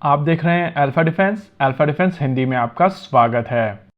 आप देख रहे हैं अल्फा डिफेंस हिंदी में आपका स्वागत है।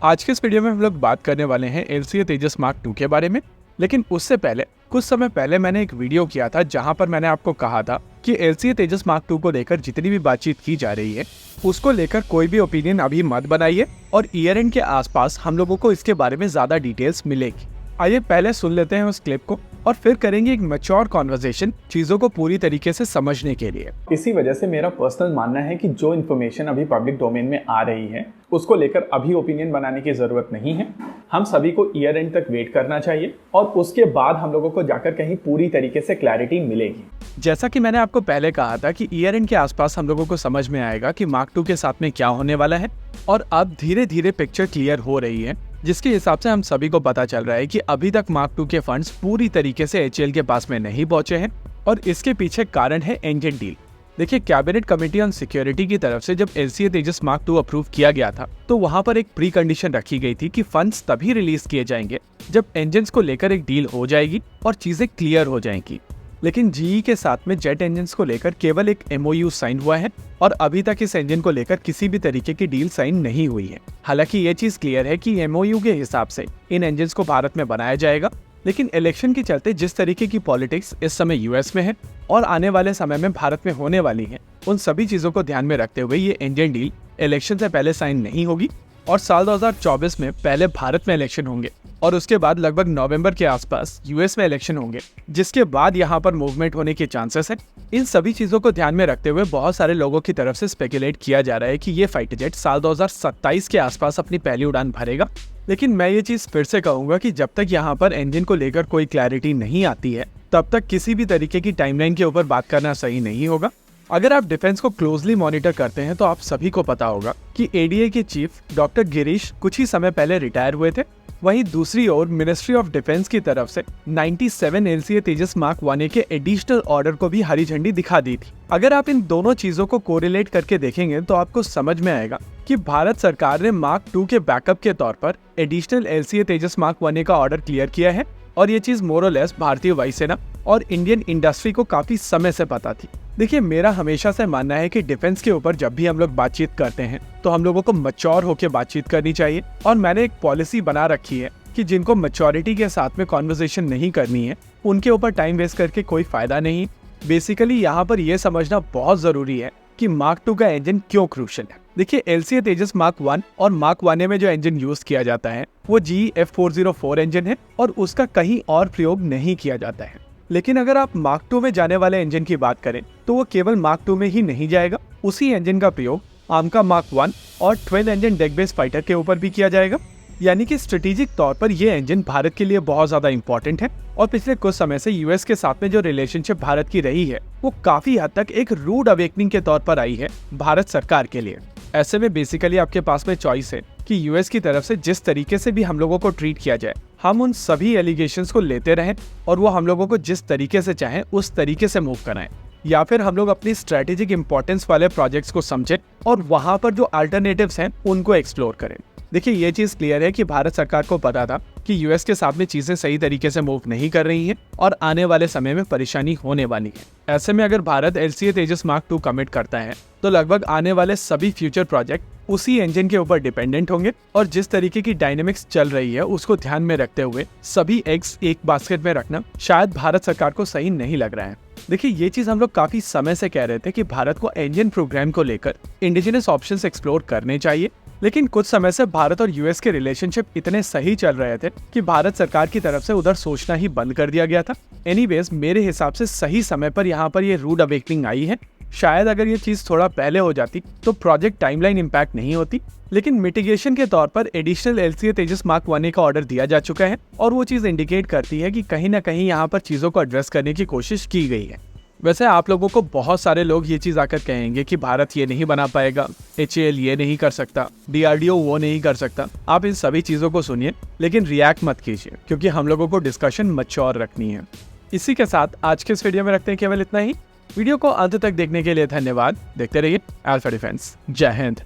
आज के इस वीडियो में हम लोग बात करने वाले हैं LCA तेजस मार्क 2 के बारे में। लेकिन उससे पहले कुछ समय पहले मैंने एक वीडियो किया था जहां पर मैंने आपको कहा था कि LCA तेजस मार्क 2 को लेकर जितनी भी बातचीत की जा रही है उसको लेकर कोई भी ओपिनियन अभी मत बनाइए और ईयर एंड के आसपास हम लोगों को इसके बारे में ज्यादा डिटेल्स मिलेगी। आइए पहले सुन लेते हैं उस क्लिप को और फिर करेंगे एक मैच्योर कॉन्वर्सेशन चीजों को पूरी तरीके से समझने के लिए। इसी वजह से मेरा पर्सनल मानना है कि जो इन्फॉर्मेशन अभी पब्लिक डोमेन में आ रही है उसको लेकर अभी ओपिनियन बनाने की ज़रूरत नहीं है। हम सभी को ईयर एंड तक वेट करना चाहिए और उसके बाद हम लोगों को जाकर कहीं पूरी तरीके से क्लैरिटी मिलेगी। जैसा कि मैंने आपको पहले कहा था कि ईयर एंड के आसपास हम लोगों को समझ में आएगा कि मार्क 2 के साथ में क्या होने वाला है और अब धीरे धीरे पिक्चर क्लियर हो रही है, जिसके हिसाब से हम सभी को पता चल रहा है कि अभी तक मार्क 2 के फंड्स पूरी तरीके से HAL के पास में नहीं पहुंचे हैं और इसके पीछे कारण है इंजन डील। देखिए, कैबिनेट कमेटी ऑन सिक्योरिटी की तरफ से जब LCA तेजस मार्क 2 अप्रूव किया गया था तो वहां पर एक प्री कंडीशन रखी गई थी कि फंड्स तभी रिलीज किए जाएंगे जब इंजन को लेकर एक डील हो जाएगी और चीजें क्लियर हो जाएंगी। लेकिन GE के साथ में जेट इंजन को लेकर केवल एक MOU साइन हुआ है और अभी तक इस इंजन को लेकर किसी भी तरीके की डील साइन नहीं हुई है। हालांकि ये चीज क्लियर है कि MOU के हिसाब से इन इंजन को भारत में बनाया जाएगा, लेकिन इलेक्शन के चलते जिस तरीके की पॉलिटिक्स इस समय US में है और आने वाले समय में भारत में होने वाली है, उन सभी चीजों को ध्यान में रखते हुए ये इंजन डील इलेक्शन से पहले साइन नहीं होगी और साल 2024 में पहले भारत में इलेक्शन होंगे और उसके बाद लगभग नवंबर के आसपास US में इलेक्शन होंगे, जिसके बाद यहाँ पर मूवमेंट होने के चांसेस है। इन सभी चीजों को ध्यान में रखते हुए बहुत सारे लोगों की तरफ से स्पेकुलेट किया जा रहा है कि ये फाइटर जेट साल 2027 के आसपास अपनी पहली उड़ान भरेगा। लेकिन मैं ये चीज फिर से कहूंगा कि जब तक यहाँ पर इंजन को लेकर कोई क्लैरिटी नहीं आती है तब तक किसी भी तरीके की टाइमलाइन के ऊपर बात करना सही नहीं होगा। अगर आप डिफेंस को क्लोजली मॉनिटर करते हैं तो आप सभी को पता होगा कि ADA के चीफ डॉक्टर गिरीश कुछ ही समय पहले रिटायर हुए थे। वहीं दूसरी ओर मिनिस्ट्री ऑफ डिफेंस की तरफ से 97 LCA तेजस मार्क 1A के एडिशनल ऑर्डर को भी हरी झंडी दिखा दी थी। अगर आप इन दोनों चीजों को कोरिलेट करके देखेंगे तो आपको समझ में आएगा कि भारत सरकार ने मार्क 2 के बैकअप के तौर पर एडिशनल LCA तेजस मार्क 1A का ऑर्डर क्लियर किया है और ये चीज मोर और लेस भारतीय वायुसेना और इंडियन इंडस्ट्री को काफी समय से पता थी। देखिए, मेरा हमेशा से मानना है कि डिफेंस के ऊपर जब भी हम लोग बातचीत करते हैं तो हम लोगों को मैच्योर होकर बातचीत करनी चाहिए और मैंने एक पॉलिसी बना रखी है कि जिनको मैच्योरिटी के साथ में कॉन्वर्सेशन नहीं करनी है उनके ऊपर टाइम वेस्ट करके कोई फायदा नहीं। बेसिकली यहाँ पर यह समझना बहुत जरूरी है कि मार्क 2 का इंजन क्यों क्रूशियल है। देखिए, LCA तेजस मार्क 1 और मार्क 1A में जो इंजन यूज किया जाता है वो GE F404 इंजन है और उसका कहीं और प्रयोग नहीं किया जाता है। लेकिन अगर आप मार्क 2 में जाने वाले इंजन की बात करें तो वो केवल मार्क 2 में ही नहीं जाएगा, उसी इंजन का प्रयोग आमका मार्क 1 और twin engine deck base fighter के ऊपर भी किया जाएगा। यानी कि स्ट्रेटेजिक तौर पर यह इंजन भारत के लिए बहुत ज्यादा इंपॉर्टेंट है और पिछले कुछ समय से US के साथ में जो रिलेशनशिप भारत की रही है वो काफी हद तक एक रूड अवेकनिंग के तौर पर आई है भारत सरकार के लिए। ऐसे में बेसिकली आपके पास में चॉइस है कि US की तरफ से जिस तरीके से भी हम लोगों को ट्रीट किया जाए, हम उन सभी एलिगेशंस को लेते रहें और वो हम लोगों को जिस तरीके से चाहें उस तरीके से मूव कराएं, या फिर हम लोग अपनी स्ट्रेटेजिक इंपॉर्टेंस वाले प्रोजेक्ट्स को समझें और वहां पर जो अल्टरनेटिव्स हैं उनको एक्सप्लोर करें। देखिए, ये चीज क्लियर है कि भारत सरकार को पता था कि US के साथ में चीजें सही तरीके से मूव नहीं कर रही हैं और आने वाले समय में परेशानी होने वाली है। ऐसे में अगर भारत LCA तेजस मार्क 2 कमिट करता है तो लगभग आने वाले सभी फ्यूचर प्रोजेक्ट उसी इंजन के ऊपर डिपेंडेंट होंगे और जिस तरीके की डायनेमिक्स चल रही है उसको ध्यान में रखते हुए सभी एग्स एक बास्केट में रखना शायद भारत सरकार को सही नहीं लग रहा है। देखिए, ये चीज हम लोग काफी समय से कह रहे थे कि भारत को इंजन प्रोग्राम को लेकर इंडिजिनस ऑप्शंस एक्सप्लोर करने चाहिए, लेकिन कुछ समय से भारत और US के रिलेशनशिप इतने सही चल रहे थे कि भारत सरकार की तरफ से उधर सोचना ही बंद कर दिया गया था। एनीवेज, मेरे हिसाब से सही समय पर यहाँ पर ये रूड अवेकनिंग आई है। शायद अगर ये चीज थोड़ा पहले हो जाती तो प्रोजेक्ट टाइमलाइन इम्पैक्ट नहीं होती, लेकिन मिटिगेशन के तौर पर एडिशनल LCA तेजस मार्क 1A का ऑर्डर दिया जा चुका है और वो चीज इंडिकेट करती है कि कहीं ना कहीं यहाँ पर चीजों को एड्रेस करने की कोशिश की गई है। वैसे आप लोगों को बहुत सारे लोग ये चीज आकर कहेंगे कि भारत ये नहीं बना पाएगा, HAL ये नहीं कर सकता, DRDO वो नहीं कर सकता। आप इन सभी चीजों को सुनिए लेकिन रिएक्ट मत कीजिए, क्योंकि हम लोगों को डिस्कशन मैच्योर रखनी है। इसी के साथ आज के इस वीडियो में रखते हैं केवल इतना ही। वीडियो को अंत तक देखने के लिए धन्यवाद। देखते रहिए अल्फा डिफेंस। जय हिंद।